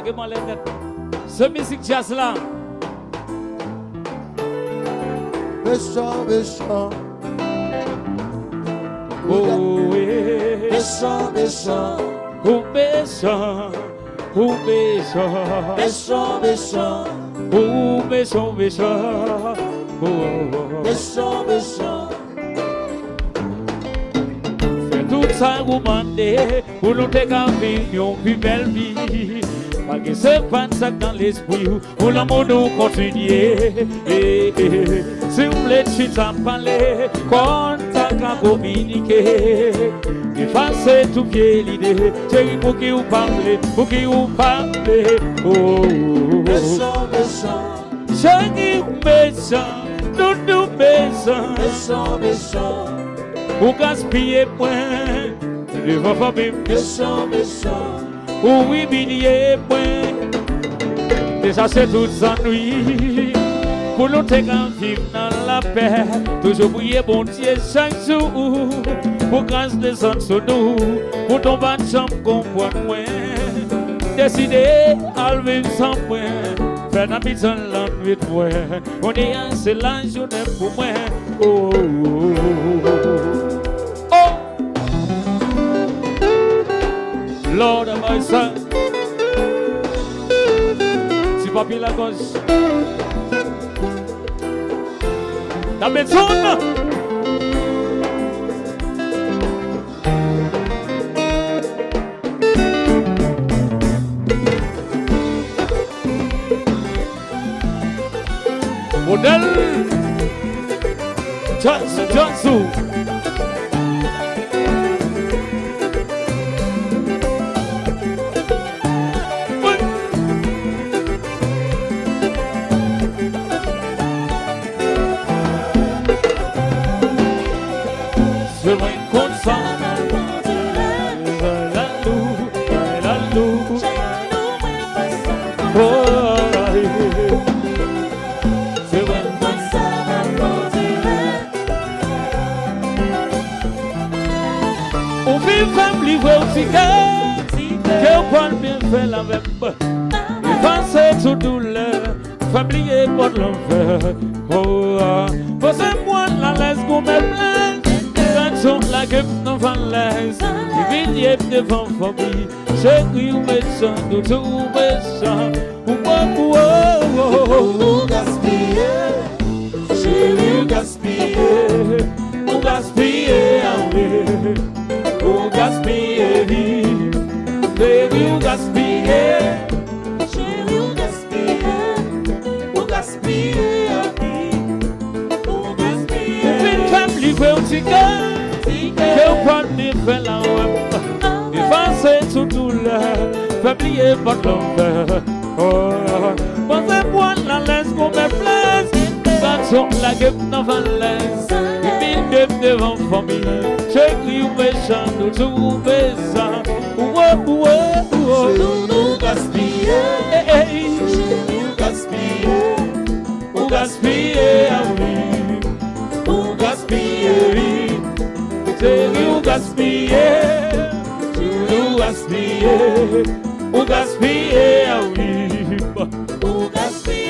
Lagez-moi les têtes. Ce musique jazz là. Méchant, méchant. Oh, oui. Méchant, méchant. Oh, méchant. Oh, méchant. Méchant, méchant. Oh, méchant, méchant. Oh, méchant, méchant. Fais tout ça, vous demandez, pour nous dégager une plus belle vie. Malgré ce pan sac dans l'esprit, pour l'amour nous continuer. Si vous voulez, tu t'en parler, contact à communiquer. Effacez tout pied l'idée, c'est pour qui vous parlez, pour qui vous parlez. Oh, méchant, méchant. Chagui méchant, nous méchant. Méchant, méchant. Pour gaspiller point, devant famille. Méchant, méchant. Pour humilier point, déjà c'est tout ennui. Pour nous vivre dans la paix, toujours prier bon Dieu chaque jour. Pour grâce descendre sur nous, pour tomber en chambre comprendre moi. Décider à vivre sans moi, faire la mise en l'ennui de moi. On est assez la journée pour moi. Oh, oh, oh, oh. Lord of my son, si papi la gauche, la maison. Modèle Johnson. Que on bien fait la même. Il pensait tout douleur, famille pour l'enfer. Oh, posez moi la laisse qu'on me plaise. Quand on la gueule non va laisse. Il vient devant famille. J'ai cru ou méchant, tout méchant. Ou gaspiller, j'ai vu gaspiller, ou gaspiller, ou gaspiller, baby, ou gaspiller, j'ai vu gaspiller, ou gaspiller, ou gaspiller. Une femme livrée au ticket, que vous prenez fait la web, effacez tout douleur, famille pas l'enfer. Oh, pensez-moi la laisse qu'on me plaise, bâton la gueule dans la laisse, il vient devant famille, j'ai cru ou méchant, nous tout méchant. Nous gaspiller, nous gaspiller, ou gaspiller, ou gaspiller, ou gaspiller, ou gaspiller, ou gaspiller, ou gaspiller.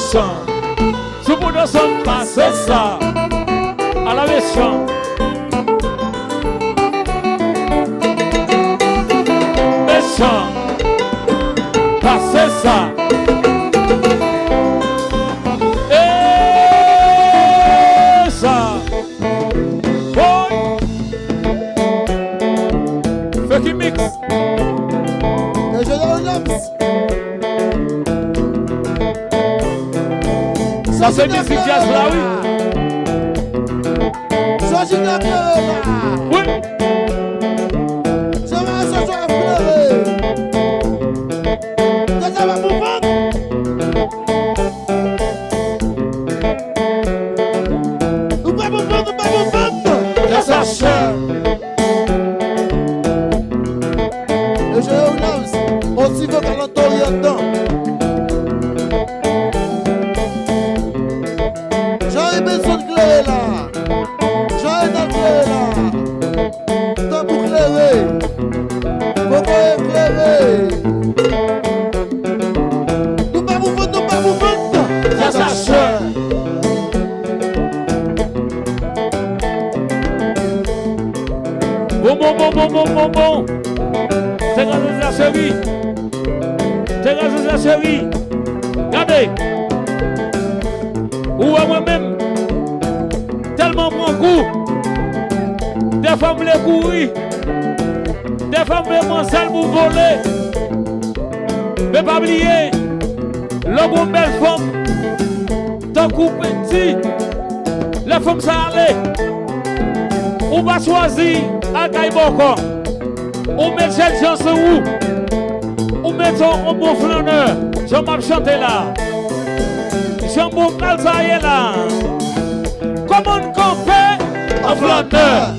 Méchant. Sous pour nous sommes passés ça. À la méchant. Méchant. Passez ça. Et ça. Bon. Fais qui mix. Le jeu dans l'Oms. Ça c'est musique jazz là, oui. Sorti de la pleurer là. Oui. Ça va sortir à pleurer. Ça va pour vendre. Ou pas pour vendre, ou pas pour vendre. La Sacha. Le jeu dans l'Oms. On s'y veut qu'à l'entendre. J'aurais besoin de clairer là. J'aurais besoin de clairer là. Temps pour clairer. Pourquoi éclairer? Nous pas vous vendre, nous pas vous vendre. La Sacha. Bon. C'est grâce à la chérie. C'est grâce à la chérie. Regardez. Ou à moi-même. Tellement prend coup. Des femmes les courir. Des femmes les mansales pour voler. Mais pas oublier. L'homme belle femme. Tant coup petit. La femme ça allait. On va choisir à Taïboko. On met cette chance où? On met un bon flâneur. Je m'en chanter là. Je m'en calzaille là. Comment on camper en flâneur?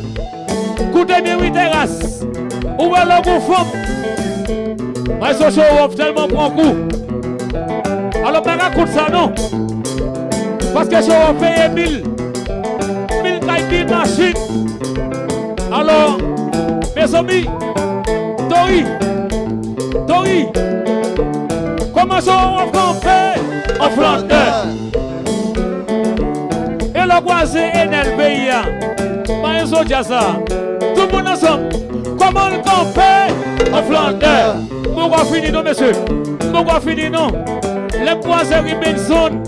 Coutez bien 8 terrasses. Où est le bon femme? Mais ce show off tellement prend coup. Alors, pas raconte ça non. Parce que show off paye 1000 machines. Alors, mes amis, Tori, comment ça on fait en Flandre? Et le croisé NLBIA, mais ils ont dit ça. Tout le monde ensemble, comment on fait en Flandre? Nous avons fini, non, monsieur. Nous avons fini, non. Les croisés riment zone.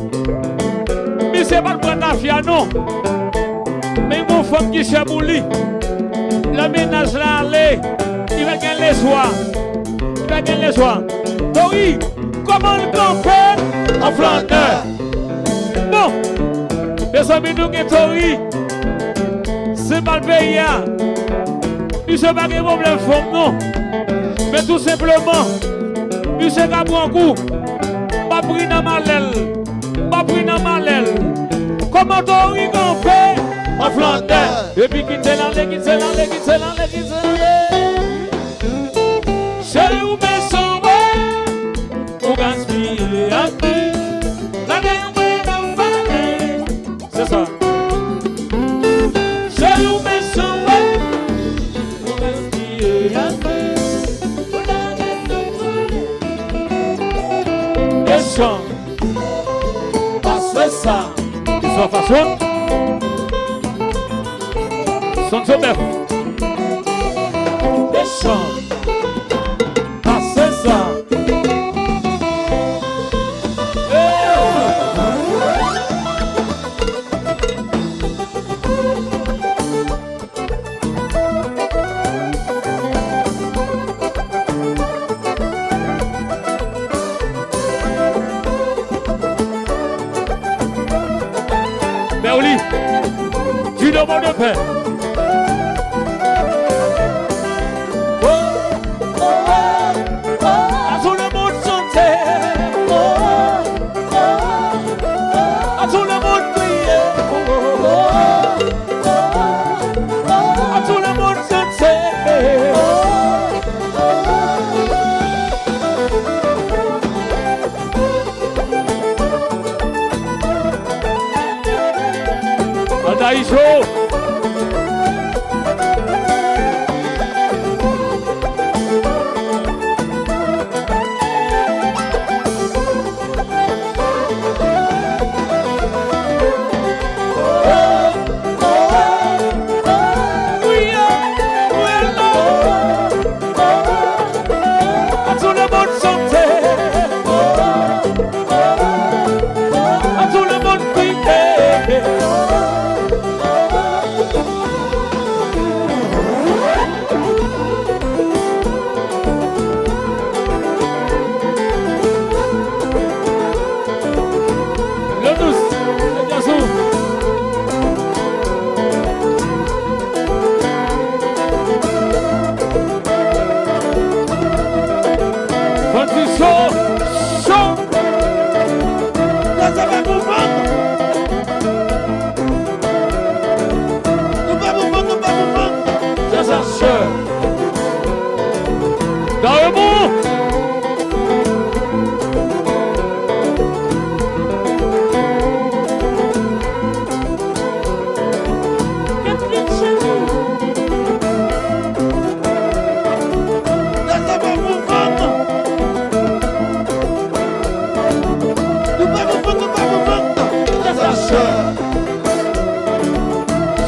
Mais c'est pas le prendre la fia, non. Mais mon femme qui chabouli. Le ménage là, allez, il va gagner les soirs. Il va gagner les soirs. Tori, comment le camper en Flandre? Bon, mes amis, nous qui Tori, c'est pas le pays. Il ne se pas de problème fond, non. Mais tout simplement, il se pas un coup. Pas pris dans ma l'aile. Pas pris dans ma l'aile. Comment Tori camper en Flandre? Et puis quitte l'allée. Chérie ou mes sauvés, ou gaspiller à vie. La dernière dans vallée, c'est ça. Chérie ou mes sauvés, ou gaspiller à vie. La dernière dans vallée. Et chante, passe ça. Ils sont façon. Son bœuf. Méchant. Passez ça. Berli, tu demandes de paix. Daïcho.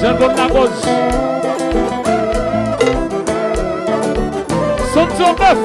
Jean-Claude Lagos. Son bœuf.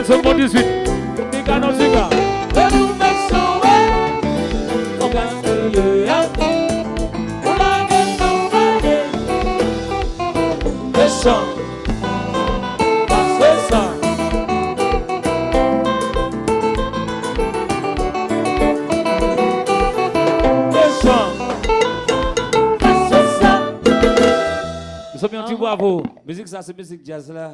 Son bon 18, les gars non c'est gars. Le chant, c'est ça. Le chant, c'est ça. Nous sommes un petit bravo. Musique ça c'est musique jazz là.